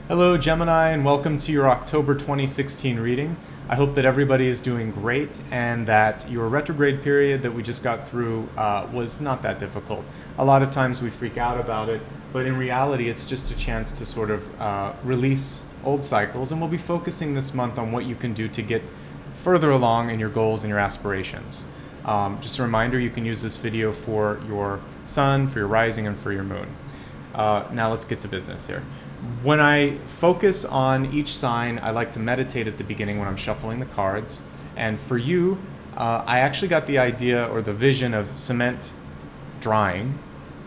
Hello, Gemini, and welcome to your October 2016 reading. I hope that everybody is doing great and that your retrograde period that we just got through was not that difficult. A lot of times we freak out about it, but in reality, it's just a chance to sort of release old cycles, and we'll be focusing this month on what you can do to get further along in your goals and your aspirations. Just a reminder, you can use this video for your sun, for your rising, and for your moon. Now let's get to business here. When I focus on each sign, I like to meditate at the beginning when I'm shuffling the cards. And for you, I actually got the idea or the vision of cement drying,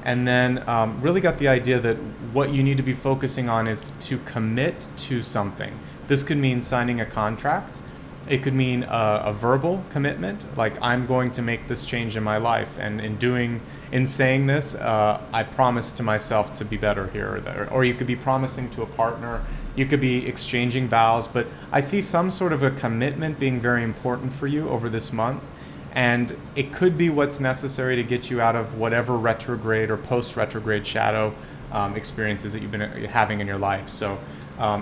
and then really got the idea that what you need to be focusing on is to commit to something. This could mean signing a contract. It could mean a verbal commitment, like I'm going to make this change in my life, and in saying this, I promise to myself to be better here or there. Or you could be promising to a partner, you could be exchanging vows, but I see some sort of a commitment being very important for you over this month, and it could be what's necessary to get you out of whatever retrograde or post-retrograde shadow experiences that you've been having in your life. So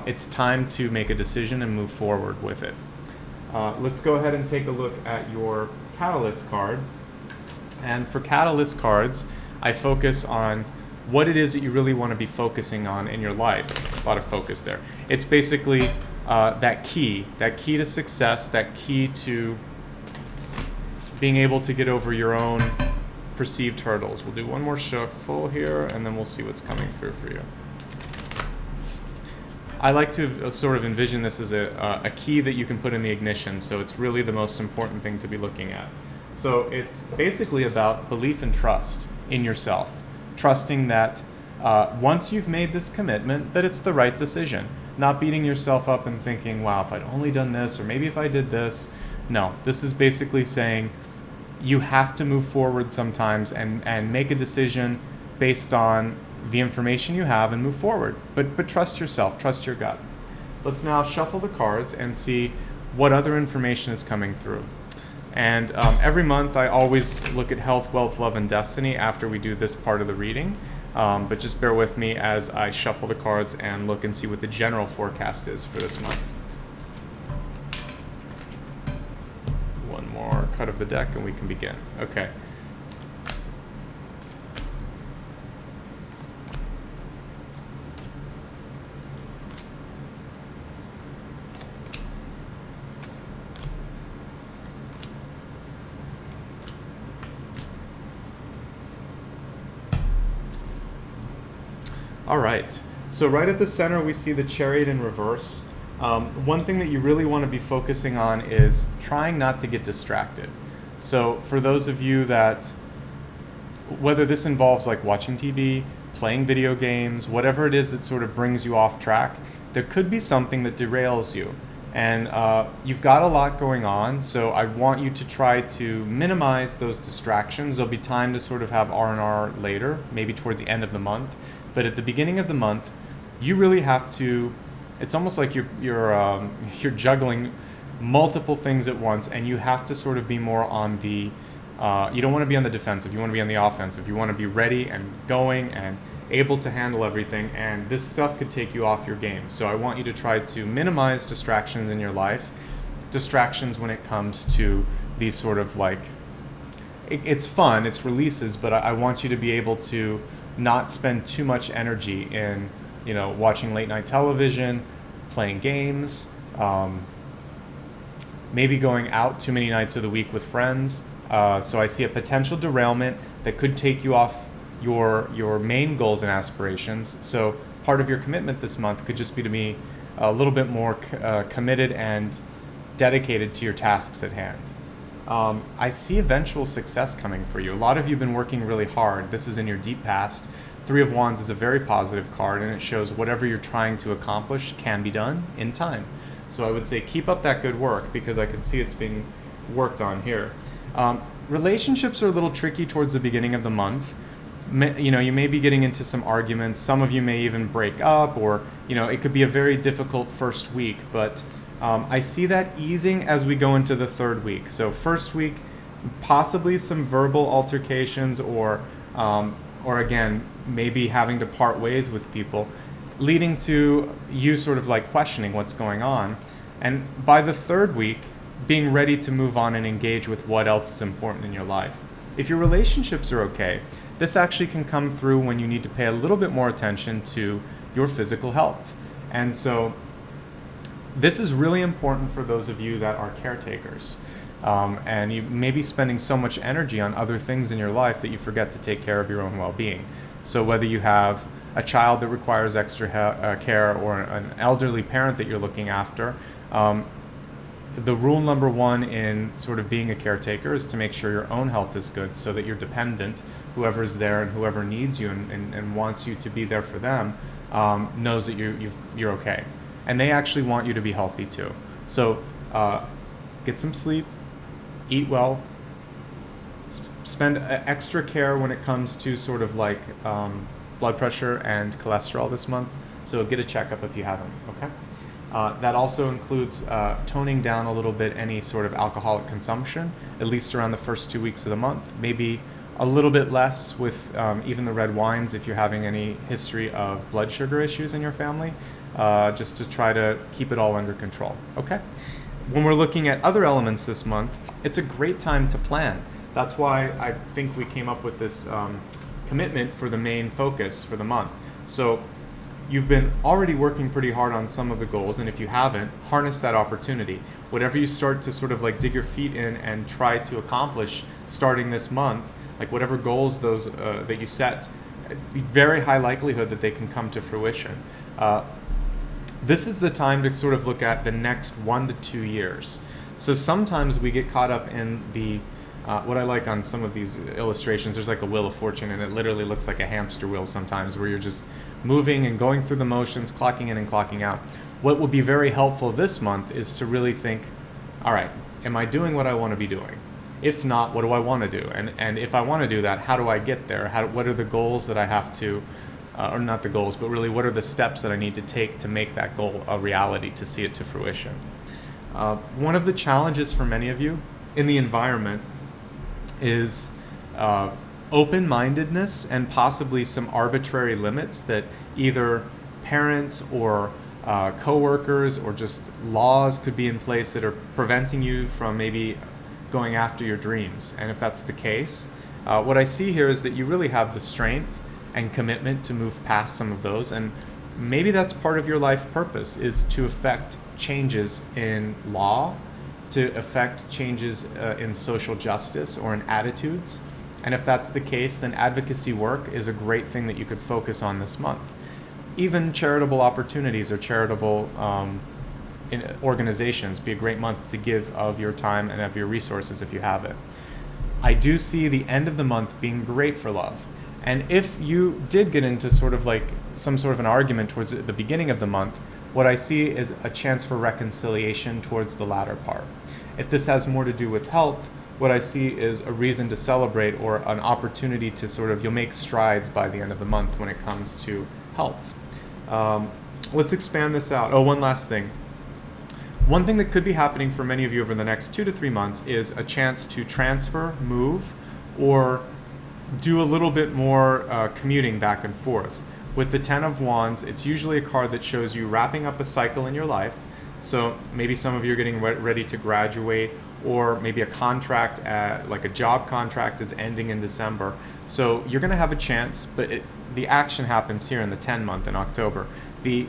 it's time to make a decision and move forward with it. Let's go ahead and take a look at your catalyst card. And for catalyst cards, I focus on what it is that you really want to be focusing on in your life. A lot of focus there. It's basically that key to success, that key to being able to get over your own perceived hurdles. We'll do one more shuffle here, and then we'll see what's coming through for you. I like to sort of envision this as a key that you can put in the ignition, so it's really the most important thing to be looking at. So it's basically about belief and trust in yourself, trusting that once you've made this commitment, that it's the right decision, not beating yourself up and thinking, wow, if I'd only done this, or maybe if I did this. No, this is basically saying you have to move forward sometimes and make a decision based on the information you have and move forward, but trust yourself, trust your gut. Let's now shuffle the cards and see what other information is coming through. And every month I always look at health, wealth, love, and destiny after we do this part of the reading, but just bear with me as I shuffle the cards and look and see what the general forecast is for this month. One more cut of the deck and we can begin. Okay. All right, so right at the center we see the Chariot in reverse. One thing that you really want to be focusing on is trying not to get distracted. So for those of you that, whether this involves like watching TV, playing video games, whatever it is that sort of brings you off track, there could be something that derails you. And you've got a lot going on, so I want you to try to minimize those distractions. There'll be time to sort of have R&R later, maybe towards the end of the month. But at the beginning of the month, you really have to, it's almost like you're juggling multiple things at once, and you have to sort of be more on the, you don't want to be on the defensive, you want to be on the offensive. You want to be ready and going and able to handle everything, and this stuff could take you off your game. So I want you to try to minimize distractions in your life, distractions when it comes to these sort of like, it's fun, it's releases, but I want you to be able to not spend too much energy in, watching late night television, playing games, maybe going out too many nights of the week with friends. So I see a potential derailment that could take you off your main goals and aspirations. So part of your commitment this month could just be to be a little bit more committed and dedicated to your tasks at hand. I see eventual success coming for you. A lot of you have been working really hard. This is in your deep past. Three of Wands is a very positive card, and it shows whatever you're trying to accomplish can be done in time. So I would say keep up that good work, because I can see it's being worked on here. Relationships are a little tricky towards the beginning of the month. You may be getting into some arguments. Some of you may even break up, or it could be a very difficult first week, but I see that easing as we go into the third week. So first week, possibly some verbal altercations, or again, maybe having to part ways with people. leading to you sort of like questioning what's going on. And by the third week, being ready to move on and engage with what else is important in your life. If your relationships are okay, this actually can come through when you need to pay a little bit more attention to your physical health. And so this is really important for those of you that are caretakers. And you may be spending so much energy on other things in your life that you forget to take care of your own well-being. So whether you have a child that requires extra care or an elderly parent that you're looking after, the rule number one in sort of being a caretaker is to make sure your own health is good so that your dependent, whoever's there and whoever needs you and wants you to be there for them, knows that you're okay. And they actually want you to be healthy too. So get some sleep, eat well, spend extra care when it comes to sort of like blood pressure and cholesterol this month. So get a checkup if you haven't, okay? That also includes toning down a little bit any sort of alcoholic consumption, at least around the first 2 weeks of the month. Maybe a little bit less with even the red wines if you're having any history of blood sugar issues in your family, just to try to keep it all under control, okay? When we're looking at other elements this month, it's a great time to plan. That's why I think we came up with this commitment for the main focus for the month. So you've been already working pretty hard on some of the goals, and if you haven't, harness that opportunity. Whatever you start to sort of like dig your feet in and try to accomplish starting this month, like whatever goals those that you set, very high likelihood that they can come to fruition. This is the time to sort of look at the next 1 to 2 years. So sometimes we get caught up in the what I like on some of these illustrations, there's like a wheel of fortune, and it literally looks like a hamster wheel sometimes, where you're just moving and going through the motions, clocking in and clocking out. What will be very helpful this month is to really think, all right, am I doing what I want to be doing? If not, what do I want to do? And if I want to do that, how do I get there? What are the goals that I have to, or not the goals, but really what are the steps that I need to take to make that goal a reality, to see it to fruition? One of the challenges for many of you in the environment is open-mindedness and possibly some arbitrary limits that either parents or coworkers or just laws could be in place that are preventing you from maybe going after your dreams. And if that's the case, what I see here is that you really have the strength and commitment to move past some of those, and maybe that's part of your life purpose, is to affect changes in law, to affect changes in social justice or in attitudes. And if that's the case, then advocacy work is a great thing that you could focus on this month. Even charitable opportunities or charitable organizations be a great month to give of your time and of your resources if you have it. I do see the end of the month being great for love. And if you did get into sort of like some sort of an argument towards the beginning of the month, what I see is a chance for reconciliation towards the latter part. If this has more to do with health, what I see is a reason to celebrate or an opportunity to sort of, you'll make strides by the end of the month when it comes to health. Let's expand this out. Oh, one last thing. One thing that could be happening for many of you over the next 2 to 3 months is a chance to transfer, move, or do a little bit more commuting back and forth. With the Ten of Wands, it's usually a card that shows you wrapping up a cycle in your life. So maybe some of you are getting ready to graduate, or maybe a contract, like a job contract, is ending in December. So you're going to have a chance, but the action happens here in the 10 month in October. The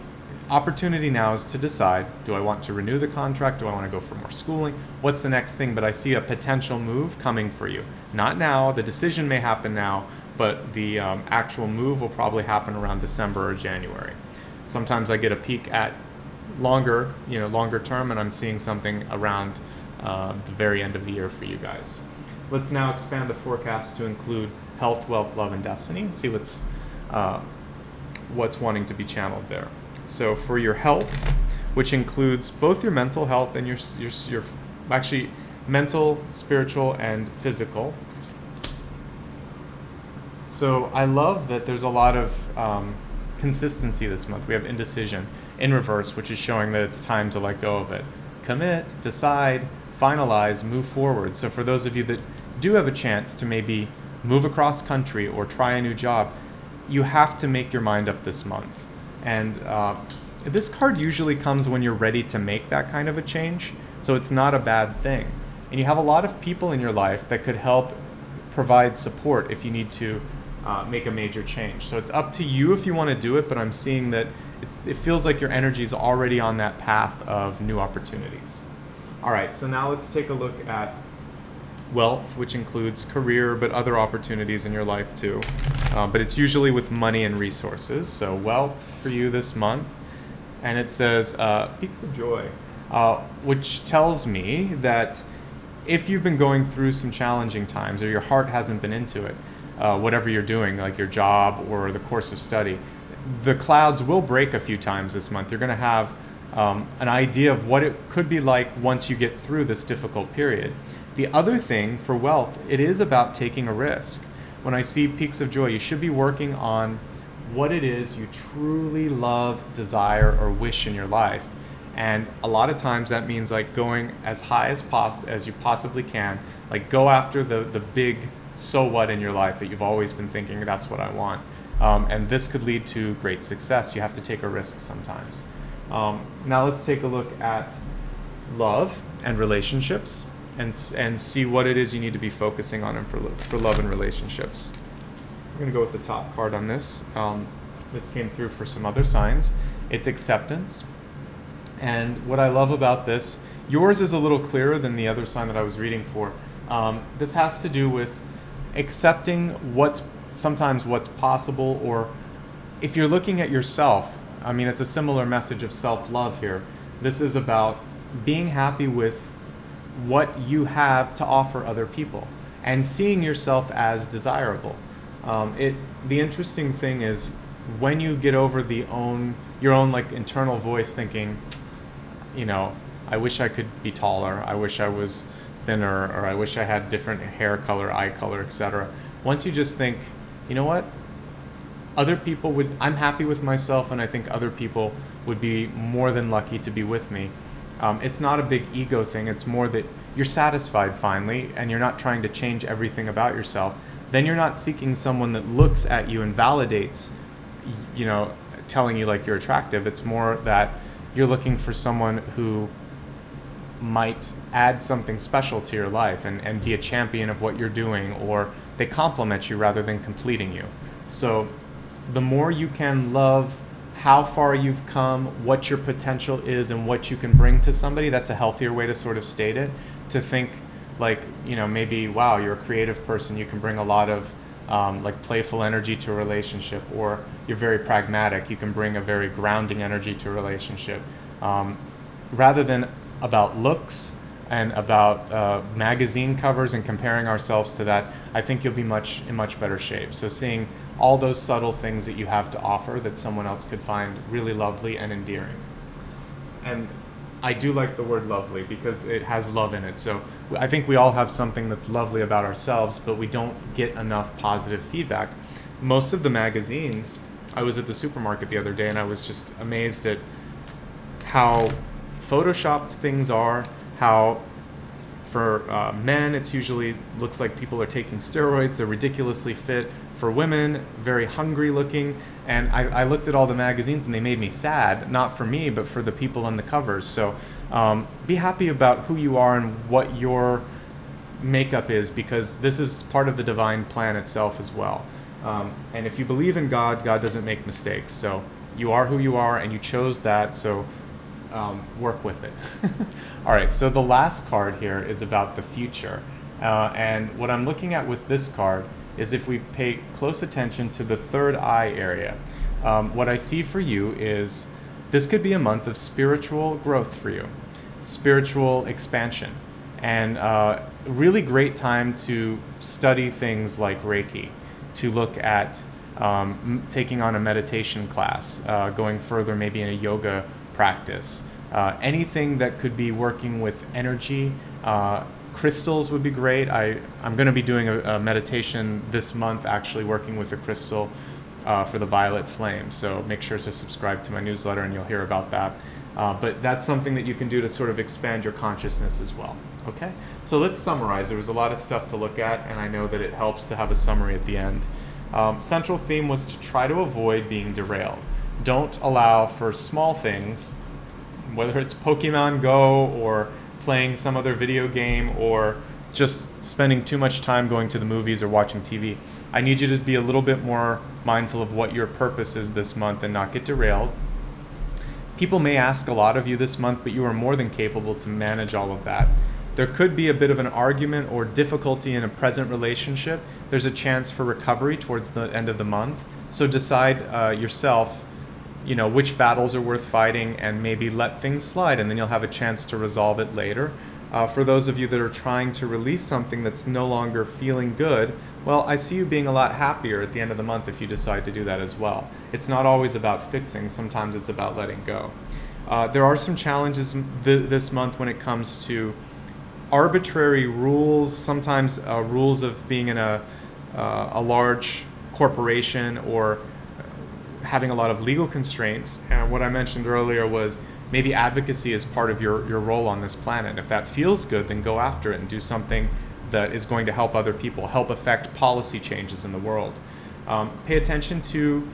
opportunity now is to decide, do I want to renew the contract? Do I want to go for more schooling? What's the next thing? But I see a potential move coming for you. Not now, the decision may happen now, but the actual move will probably happen around December or January. Sometimes I get a peek at longer term, and I'm seeing something around the very end of the year for you guys. Let's now expand the forecast to include health, wealth, love, and destiny, and see what's wanting to be channeled there. So for your health, which includes both your mental health and your actually mental, spiritual, and physical. So I love that there's a lot of consistency this month. We have indecision in reverse, which is showing that it's time to let go of it. Commit, decide, finalize, move forward. So for those of you that do have a chance to maybe move across country or try a new job, you have to make your mind up this month. And this card usually comes when you're ready to make that kind of a change, so it's not a bad thing. And you have a lot of people in your life that could help provide support if you need to make a major change. So it's up to you if you want to do it, but I'm seeing that it feels like your energy is already on that path of new opportunities. All right, so now let's take a look at wealth, which includes career, but other opportunities in your life too. But it's usually with money and resources. So wealth for you this month. And it says peaks of joy, which tells me that if you've been going through some challenging times or your heart hasn't been into it, whatever you're doing, like your job or the course of study, the clouds will break a few times this month. You're going to have an idea of what it could be like once you get through this difficult period. The other thing for wealth, it is about taking a risk. When I see peaks of joy, you should be working on what it is you truly love, desire, or wish in your life. And a lot of times that means like going as high as you possibly can. Like go after the big so what in your life that you've always been thinking, that's what I want. And this could lead to great success. You have to take a risk sometimes. Now let's take a look at love and relationships and see what it is you need to be focusing on for love and relationships. I'm going to go with the top card on this. This came through for some other signs. It's acceptance. And what I love about this, yours is a little clearer than the other sign that I was reading for. This has to do with accepting sometimes what's possible, or if you're looking at yourself, I mean, it's a similar message of self-love here. This is about being happy with what you have to offer other people and seeing yourself as desirable. The interesting thing is when you get over your own like internal voice thinking, I wish I could be taller, I wish I was thinner, or I wish I had different hair color, eye color, etc. Once you just think, you know what, I'm happy with myself, and I think other people would be more than lucky to be with me. It's not a big ego thing. It's more that you're satisfied finally, and you're not trying to change everything about yourself. Then you're not seeking someone that looks at you and validates, telling you like you're attractive. It's more that you're looking for someone who might add something special to your life and be a champion of what you're doing, or they compliment you rather than completing you. So the more you can love how far you've come, what your potential is, and what you can bring to somebody, that's a healthier way to sort of state it. To think like, maybe, wow, you're a creative person, you can bring a lot of like playful energy to a relationship, or you're very pragmatic, you can bring a very grounding energy to a relationship. Rather than about looks and about magazine covers and comparing ourselves to that, I think you'll be in much better shape. So seeing all those subtle things that you have to offer that someone else could find really lovely and endearing. And I do like the word lovely because it has love in it. So I think we all have something that's lovely about ourselves, but we don't get enough positive feedback. Most of the magazines, I was at the supermarket the other day and I was just amazed at how photoshopped things are, how for men it's usually looks like people are taking steroids, they're ridiculously fit. For women, very hungry looking. And I looked at all the magazines and they made me sad, not for me, but for the people on the covers. So be happy about who you are and what your makeup is, because this is part of the divine plan itself as well. And if you believe in God, God doesn't make mistakes. So you are who you are and you chose that, so work with it. All right, so the last card here is about the future. And what I'm looking at with this card is if we pay close attention to the third eye area. What I see for you is this could be a month of spiritual growth for you, spiritual expansion, and a really great time to study things like Reiki, to look at taking on a meditation class, going further maybe in a yoga practice, anything that could be working with energy. Crystals would be great. I'm going to be doing a meditation this month, actually working with a crystal for the violet flame. So make sure to subscribe to my newsletter and you'll hear about that. But that's something that you can do to sort of expand your consciousness as well. Okay, so let's summarize. There was a lot of stuff to look at, and I know that it helps to have a summary at the end. Central theme was to try to avoid being derailed. Don't allow for small things, whether it's Pokemon Go or playing some other video game or just spending too much time going to the movies or watching TV. I need you to be a little bit more mindful of what your purpose is this month and not get derailed. People may ask a lot of you this month, but you are more than capable to manage all of that. There could be a bit of an argument or difficulty in a present relationship. There's a chance for recovery towards the end of the month. So decide yourself, which battles are worth fighting, and maybe let things slide, and then you'll have a chance to resolve it later. For those of you that are trying to release something that's no longer feeling good, well, I see you being a lot happier at the end of the month if you decide to do that as well. It's not always about fixing, sometimes it's about letting go. There are some challenges this month when it comes to arbitrary rules, sometimes rules of being in a large corporation or having a lot of legal constraints. And what I mentioned earlier was maybe advocacy is part of your role on this planet. If that feels good, then go after it and do something that is going to help other people, help affect policy changes in the world. Pay attention to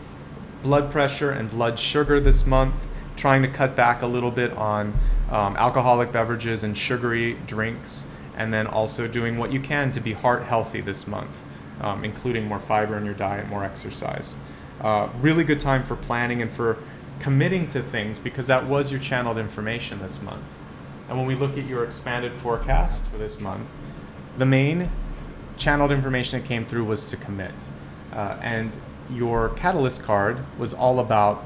blood pressure and blood sugar this month, trying to cut back a little bit on alcoholic beverages and sugary drinks, and then also doing what you can to be heart healthy this month, including more fiber in your diet, more exercise. Really good time for planning and for committing to things, because that was your channeled information this month. And when we look at your expanded forecast for this month, the main channeled information that came through was to commit. And your catalyst card was all about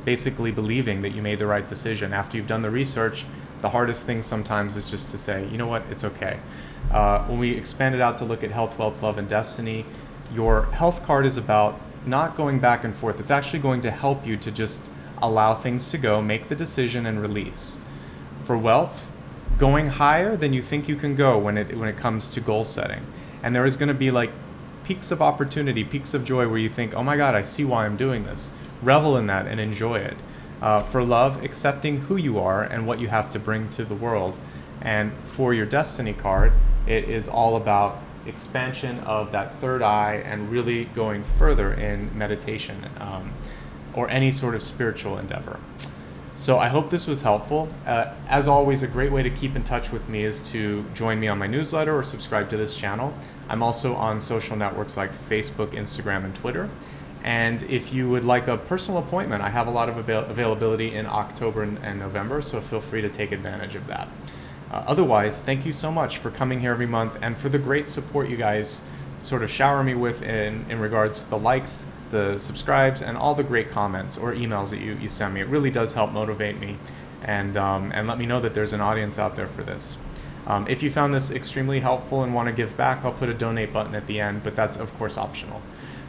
basically believing that you made the right decision. After you've done the research, the hardest thing sometimes is just to say, you know what, it's okay. When we expanded out to look at health, wealth, love, and destiny, your health card is about not going back and forth. It's actually going to help you to just allow things to go, make the decision, and release. For wealth, going higher than you think you can go when it comes to goal setting. And there is going to be like peaks of opportunity, peaks of joy where you think, oh my God, I see why I'm doing this. Revel in that and enjoy it. For love, accepting who you are and what you have to bring to the world. And for your destiny card, it is all about expansion of that third eye and really going further in meditation or any sort of spiritual endeavor. So I hope this was helpful. As always, a great way to keep in touch with me is to join me on my newsletter or subscribe to this channel. I'm also on social networks like Facebook, Instagram, and Twitter. And if you would like a personal appointment, I have a lot of availability in October and November, so feel free to take advantage of that. Otherwise, thank you so much for coming here every month and for the great support you guys sort of shower me with in regards to the likes, the subscribes, and all the great comments or emails that you send me. It really does help motivate me and let me know that there's an audience out there for this. If you found this extremely helpful and want to give back, I'll put a donate button at the end, but that's of course optional.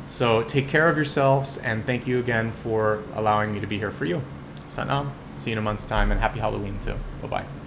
So take care of yourselves, and thank you again for allowing me to be here for you. Satnam. See you in a month's time, and happy Halloween too. Bye-bye.